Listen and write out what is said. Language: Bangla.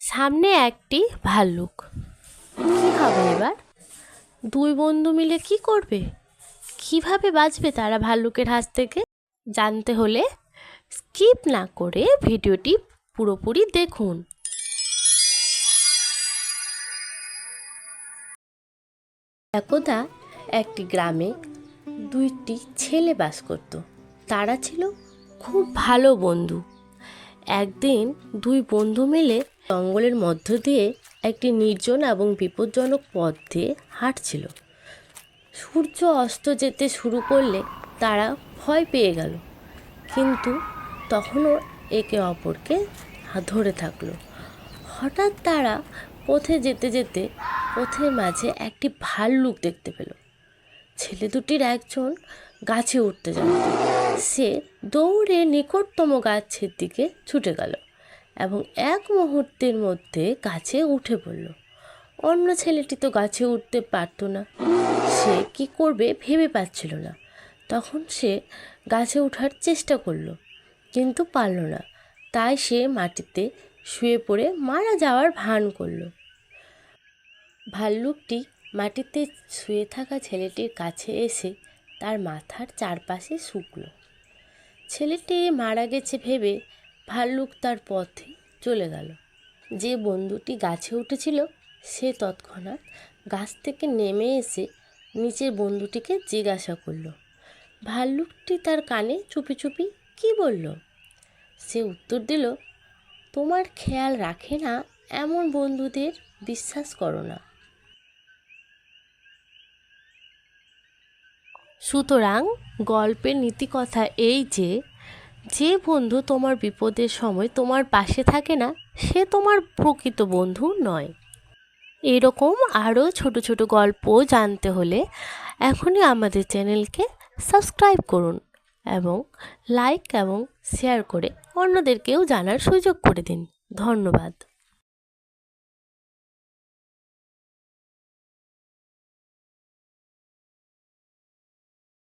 সামনে একটি ভাল্লুক। কি হবে এবার? দুই বন্ধু মিলে কি করবে? কিভাবে বাঁচবে তারা ভাল্লুকের হাত থেকে? জানতে হলে স্কিপ না করে ভিডিওটি পুরোপুরি দেখুন। একদা একটি গ্রামে দুইটি ছেলে বাস করত। তারা ছিল খুব ভালো বন্ধু। একদিন দুই বন্ধু মিলে জঙ্গলের মধ্য দিয়ে একটি নির্জন এবং বিপজ্জনক পথ দিয়ে হাঁটছিল। সূর্য অস্ত যেতে শুরু করলে তারা ভয় পেয়ে গেল, কিন্তু তখনও একে অপরকে ধরে থাকলো। হঠাৎ তারা পথে যেতে যেতে পথের মাঝে একটি ভাল্লুক দেখতে পেল। ছেলে দুটির একজন গাছে উঠতে জানত। সে দৌড়ে নিকটতম গাছের দিকে ছুটে গেল এবং এক মুহূর্তের মধ্যে গাছে উঠে পড়ল। অন্য ছেলেটি তো গাছে উঠতে পারত না। সে কি করবে ভেবে পাচ্ছিল না। তখন সে গাছে ওঠার চেষ্টা করলো, কিন্তু পারল না। তাই সে মাটিতে শুয়ে পড়ে মারা যাওয়ার ভান করলো। ভাল্লুকটি মাটিতে শুয়ে থাকা ছেলেটির কাছে এসে তার মাথার চারপাশে শুকলো। ছেলেটি মারা গেছে ভেবে ভাল্লুক তার পথে চলে গেল। যে বন্ধুটি গাছে উঠেছিল সে তৎক্ষণাৎ গাছ থেকে নেমে এসে নিচের বন্ধুটিকে জিজ্ঞাসা করলো, ভাল্লুকটি তার কানে চুপি চুপি কী বলল? সে উত্তর দিল, তোমার খেয়াল রাখে না এমন বন্ধুদের বিশ্বাস করো না। সুতরাং গল্পের নীতিকথা এই যে, যে বন্ধু তোমার বিপদের সময় তোমার পাশে থাকে না সে তোমার প্রকৃত বন্ধু নয়। এরকম আরও ছোট ছোট গল্প জানতে হলে এখনই আমাদের চ্যানেলকে সাবস্ক্রাইব করুন এবং লাইক এবং শেয়ার করে অন্যদেরকেও জানার সুযোগ করে দিন। ধন্যবাদ।